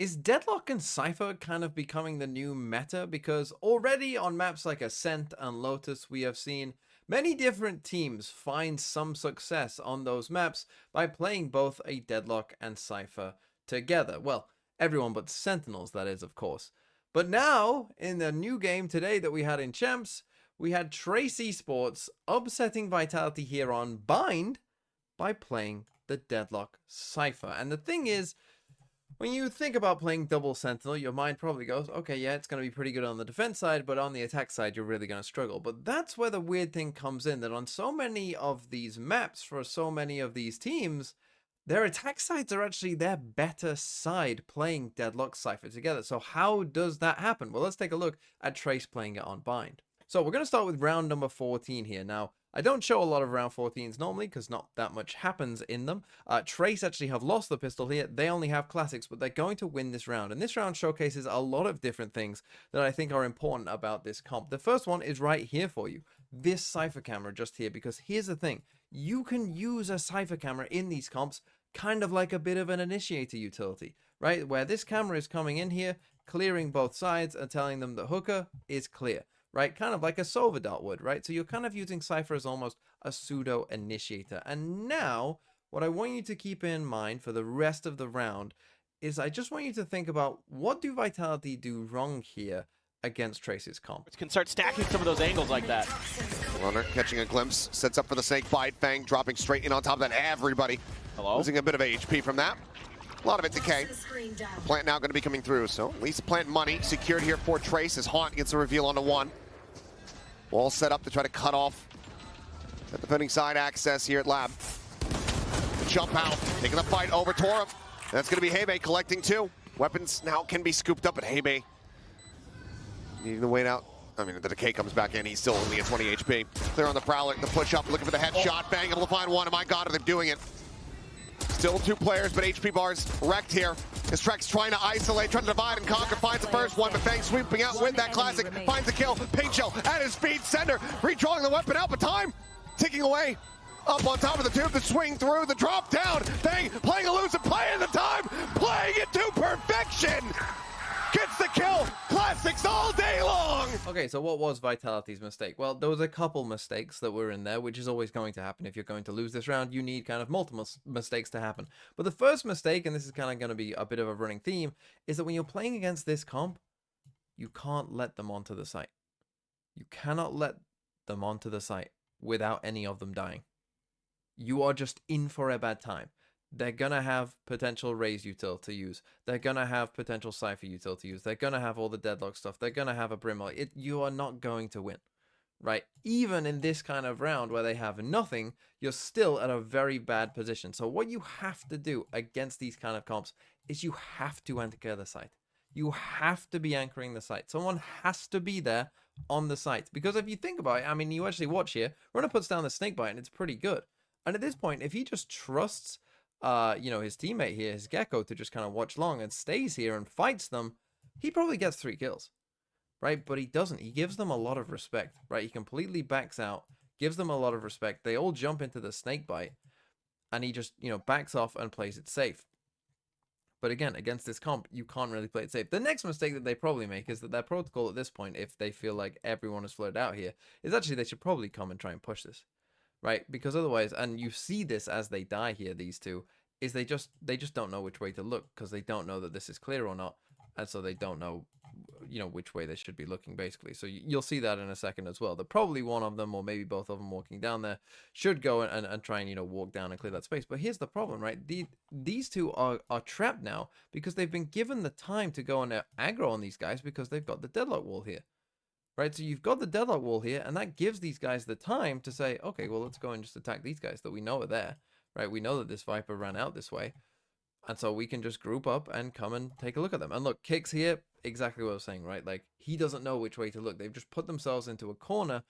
Is Deadlock and Cypher kind of becoming the new meta? Because already on maps like Ascent and Lotus, we have seen many different teams find some success on those maps by playing both a Deadlock and Cypher together. Well, everyone but Sentinels, that is, of course. But now, in the new game today that we had in Champs, we had Trace Esports upsetting Vitality here on Bind by playing the Deadlock Cypher. And the thing is, when you think about playing double Sentinel, your mind probably goes, okay, yeah, it's going to be pretty good on the defense side, but on the attack side, you're really going to struggle. But that's where the weird thing comes in, that on so many of these maps for so many of these teams, their attack sides are actually their better side playing Deadlock Cypher together. So how does that happen? Well, let's take a look at Trace playing it on Bind. So we're going to start with round number 14 here. Now, I don't show a lot of round 14s normally because not that much happens in them. Trace actually have lost the pistol here. They only have classics, but they're going to win this round. And this round showcases a lot of different things that I think are important about this comp. The first one is right here for you. This Cypher camera just here, because here's the thing. You can use a Cypher camera in these comps kind of like a bit of an initiator utility, right? Where this camera is coming in here, clearing both sides and telling them the hooker is clear. Right, kind of like a Sova dot would, right? So you're kind of using Cypher as almost a pseudo initiator. And now, what I want you to keep in mind for the rest of the round is I just want you to think about, what do Vitality do wrong here against Trace's comp? Can start stacking some of those angles like that. Runner catching a glimpse, sets up for the snake bite, Fang dropping straight in on top of that. Everybody losing a bit of HP from that. A lot of it decay. Plant now going to be coming through, so at least plant money secured here for Trace as Haunt gets a reveal onto one. Wall set up to try to cut off the defending side access here at Lab. Jump out, taking the fight over Tora. That's going to be Hebe collecting two. Weapons now can be scooped up, but Hebe needing to wait out. I mean, the decay comes back in. He's still only at 20 HP. Clear on the Prowler, the push up, looking for the headshot. Bang, able to find one. Oh my God, are they doing it? Still two players, but HP bars wrecked here. As Trex trying to isolate, trying to divide and conquer, finds the first one, but Fang sweeping out with that classic, finds the kill. Paint Shell at his speed, Sender redrawing the weapon out, but time ticking away. Up on top of the tube, the swing through, the drop down. Fang playing elusive, playing the time, playing it to perfection. Gets the kill, classics all day long. Okay, so what was Vitality's mistake? Well, there was a couple mistakes that were in there, which is always going to happen. If you're going to lose this round, you need kind of multiple mistakes to happen. But the first mistake, and this is kind of going to be a bit of a running theme, is that when you're playing against this comp, you can't let them onto the site. You cannot let them onto the site without any of them dying. You are just in for a bad time. They're going to have potential Raze util to use. They're going to have potential Cypher util to use. They're going to have all the Deadlock stuff. They're going to have a Brimlock. You are not going to win, right? Even in this kind of round where they have nothing, you're still at a very bad position. So what you have to do against these kind of comps is you have to anchor the site. You have to be anchoring the site. Someone has to be there on the site. Because if you think about it, I mean, you actually watch here, Runner puts down the snakebite and it's pretty good. And at this point, if he just trusts his teammate here, his Gecko, to just kind of watch long and stays here and fights them, he probably gets 3 kills, right? But he doesn't. He gives them a lot of respect, right? He completely backs out, gives them a lot of respect. They all jump into the snakebite, and he just, backs off and plays it safe. But again, against this comp, you can't really play it safe. The next mistake that they probably make is that their protocol at this point, if they feel like everyone is floated out here, is actually they should probably come and try and push this. Right, because otherwise, and you see this as they die here, these two, is they just don't know which way to look, because they don't know that this is clear or not, and so they don't know, which way they should be looking, basically. So you'll see that in a second as well. That probably one of them, or maybe both of them walking down there, should go and try and, walk down and clear that space. But here's the problem, right? These two are trapped now, because they've been given the time to go and aggro on these guys, because they've got the Deadlock wall here. Right, so you've got the Deadlock wall here, and that gives these guys the time to say, okay, well, let's go and just attack these guys that we know are there. Right, we know that this Viper ran out this way, and so we can just group up and come and take a look at them. And look, Kicks here, exactly what I was saying, right? Like, he doesn't know which way to look. They've just put themselves into a corner,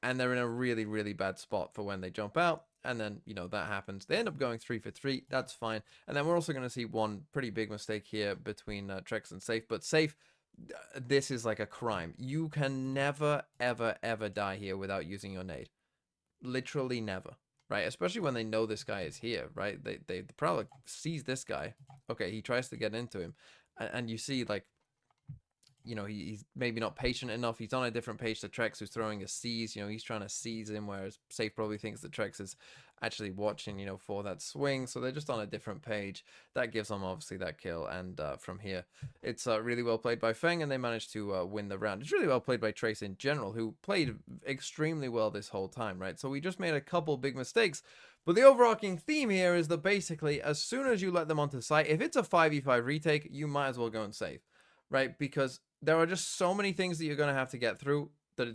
and they're in a really, really bad spot for when they jump out. And then, that happens. They end up going 3 for 3. That's fine. And then we're also going to see one pretty big mistake here between Trex and Safe. But Safe, this is like a crime. You can never, ever, ever die here without using your nade. Literally never. Right? Especially when they know this guy is here, right? The Prowler sees this guy. Okay, he tries to get into him. And you see, like, you know, he's maybe not patient enough. He's on a different page to Trex, who's throwing a seize. You know, he's trying to seize him, whereas Safe probably thinks that Trex is actually watching, you know, for that swing. So they're just on a different page. That gives them obviously that kill. And from here, it's really well played by Feng, and they managed to win the round. It's really well played by Trace in general, who played extremely well this whole time, right? So we just made a couple big mistakes. But the overarching theme here is that basically, as soon as you let them onto site, if it's a 5v5 retake, you might as well go and save, right? Because there are just so many things that you're going to have to get through that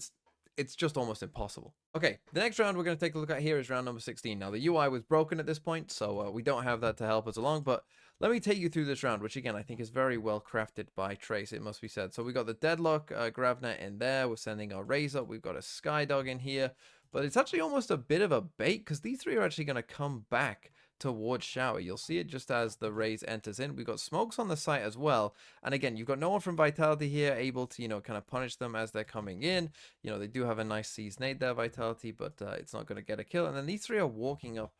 it's just almost impossible. Okay, the next round we're going to take a look at here is round number 16. Now, the UI was broken at this point, so we don't have that to help us along, but let me take you through this round, which again, I think is very well crafted by Trace, it must be said. So we got the Deadlock Gravnet in there. We're sending our Raze up. We've got a Skydog in here, but it's actually almost a bit of a bait because these three are actually going to come back towards Shower. You'll see it just as the Raze enters in. We've got smokes on the site as well. And again, you've got no one from Vitality here able to, you know, kind of punish them as they're coming in. You know, they do have a nice seize nade there, Vitality, but it's not going to get a kill. And then these three are walking up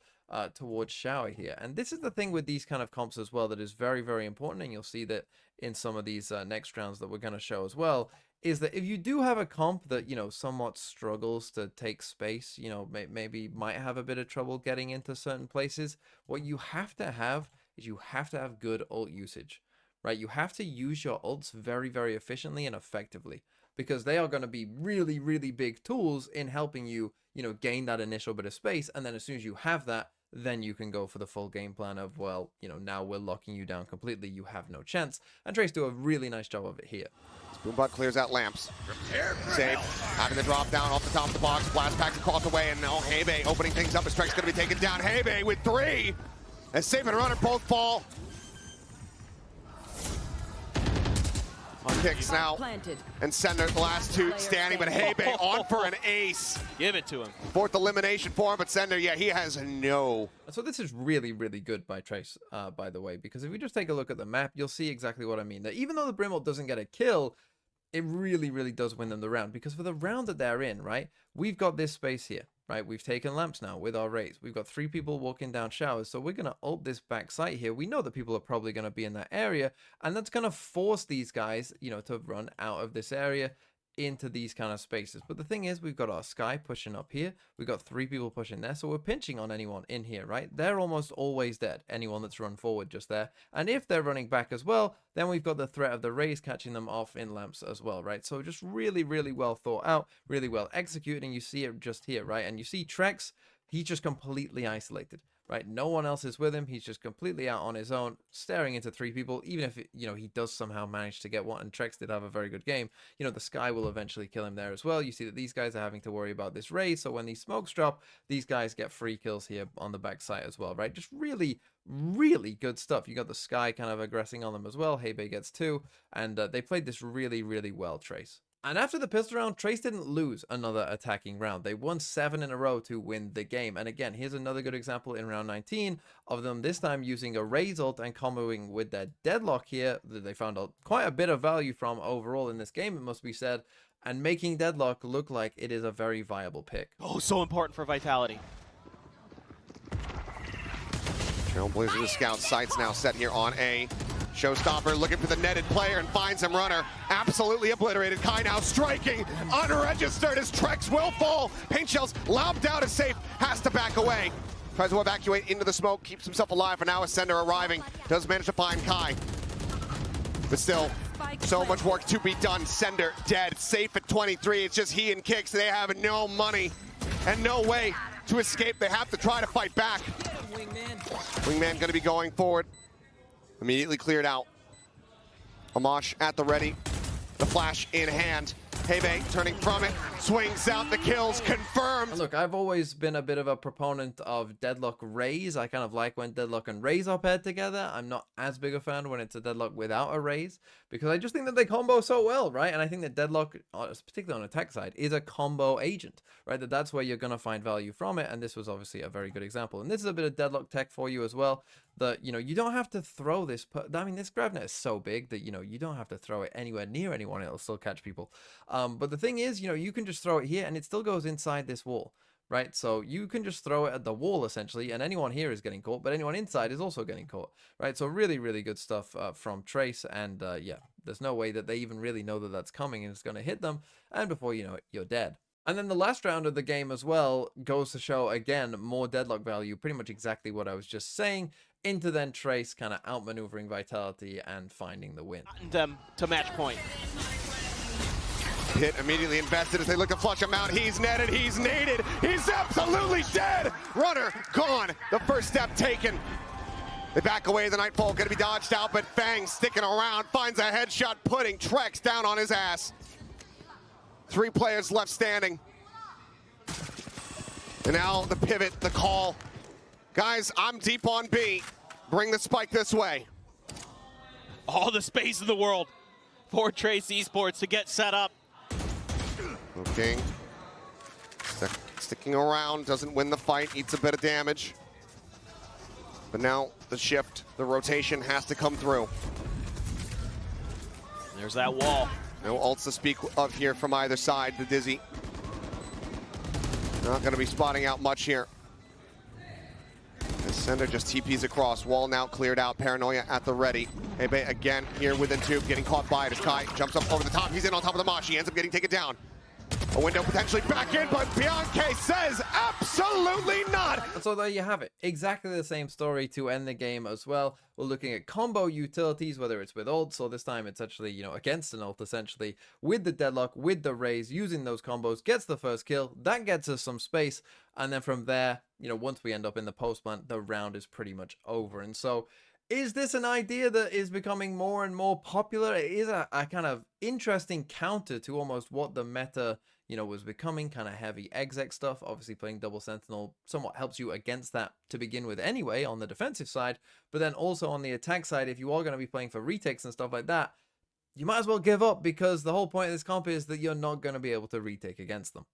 towards Shower here. And this is the thing with these kind of comps as well that is very, very important. And you'll see that in some of these next rounds that we're going to show as well, is that if you do have a comp that, you know, somewhat struggles to take space, you know, maybe might have a bit of trouble getting into certain places, what you have to have is you have to have good ult usage, right? You have to use your ults very, very efficiently and effectively, because they are going to be really, really big tools in helping you, you know, gain that initial bit of space. And then as soon as you have that, then you can go for the full game plan of, well, you know, now we're locking you down completely. You have no chance. And Trace do a really nice job of it here. Boombot clears out lamps. Save. Having the drop down off the top of the box. Blast pack across the way, and now Hebe opening things up. His strike's going to be taken down. Hebe with 3. And Safe and Runner both fall. On kicks now. And Sender, the last two standing, but Hebe on for an ace. Give it to him. 4th elimination for him, but Sender, yeah, he has no. So this is really, really good by Trace, by the way, because if we just take a look at the map, you'll see exactly what I mean. That even though the Brimble doesn't get a kill, it really, really does win them the round, because for the round that they're in, right, we've got this space here, right? We've taken lamps now with our Raze. We've got 3 people walking down showers, so we're going to ult this back site here. We know that people are probably going to be in that area, and that's going to force these guys, you know, to run out of this area into these kind of spaces. But the thing is, we've got our Sky pushing up here. We've got 3 people pushing there, so we're pinching on anyone in here, right? They're almost always dead, anyone that's run forward just there. And if they're running back as well, then we've got the threat of the Raze catching them off in lamps as well, right? So just really, really well thought out, really well executed, and you see it just here, right? And you see Trex, he's just completely isolated, right? No one else is with him. He's just completely out on his own, staring into 3 people. Even if, you know, he does somehow manage to get one, and Trex did have a very good game, you know, the Sky will eventually kill him there as well. You see that these guys are having to worry about this Raze, so when these smokes drop, these guys get free kills here on the back side as well, right? Just really, really good stuff. You got the Sky kind of aggressing on them as well. Hebe gets 2, and they played this really, really well, Trace. And after the pistol round, Trace didn't lose another attacking round. They won 7 in a row to win the game. And again, here's another good example in round 19 of them this time using a Raze ult and comboing with their Deadlock here that they found quite a bit of value from overall in this game, it must be said, and making Deadlock look like it is a very viable pick. Oh, so important for Vitality. Trailblazer Scout sights now set here on A. Showstopper looking for the netted player and finds him. Runner absolutely obliterated. Kai now striking, unregistered as Trex will fall. Paint shells lobbed out as Safe has to back away. Tries to evacuate into the smoke, keeps himself alive, for now a Sender arriving. Does manage to find Kai. But still, so much work to be done. Sender dead, Safe at 23. It's just he and Kicks. They have no money and no way to escape. They have to try to fight back. Wingman going to be going forward. Immediately cleared out. Amash at the ready. The flash in hand. Hebe turning from it. Swings out the kills. Confirmed. Look, I've always been a bit of a proponent of Deadlock Raze. I kind of like when Deadlock and Raze are paired together. I'm not as big a fan when it's a Deadlock without a Raze, because I just think that they combo so well, right? And I think that Deadlock, particularly on the tech side, is a combo agent, right? That's where you're going to find value from it. And this was obviously a very good example. And this is a bit of Deadlock tech for you as well. That, you know, you don't have to throw this. I mean, this Gravnet is so big that, you know, you don't have to throw it anywhere near anyone. It'll still catch people. But the thing is, you know, you can just throw it here and it still goes inside this wall, right? So you can just throw it at the wall essentially, and anyone here is getting caught, but anyone inside is also getting caught, right? So really, really good stuff from Trace, and yeah, there's no way that they even really know that that's coming and it's going to hit them, and before you know it, you're dead. And then the last round of the game as well goes to show, again, more deadlock value, pretty much exactly what I was just saying, into then Trace kind of outmaneuvering Vitality and finding the win. Them to match point. Hit immediately invested as they look to flush him out. He's netted, he's naded, he's absolutely dead! Runner gone, the first step taken. They back away, the Nightfall gonna be dodged out, but Fang sticking around, finds a headshot, putting Trex down on his ass. 3 players left standing. And now the pivot, the call. Guys, I'm deep on B. Bring the spike this way. All the space in the world for Trace Esports to get set up. Okay. Sticking around, doesn't win the fight, eats a bit of damage. But now the shift, the rotation has to come through. There's that wall. No ults to speak of here from either side. The Dizzy not going to be spotting out much here. The Sender just TPs across. Wall now cleared out. Paranoia at the ready. Hebe again here within tube, getting caught by it as Kai jumps up over the top. He's in on top of the Mosh. He ends up getting taken down. A window potentially back in, but Bianca says absolutely not. So there you have it. Exactly the same story to end the game as well. We're looking at combo utilities, whether it's with ults or this time it's actually, you know, against an ult essentially, with the Deadlock, with the Raze, using those combos, gets the first kill. That gets us some space. And then from there, you know, once we end up in the post plant, the round is pretty much over. And so is this an idea that is becoming more and more popular? It is a kind of interesting counter to almost what the meta, you know, was becoming, kind of heavy exec stuff. Obviously playing double Sentinel somewhat helps you against that to begin with anyway on the defensive side, but then also on the attack side, if you are going to be playing for retakes and stuff like that, you might as well give up, because the whole point of this comp is that you're not going to be able to retake against them.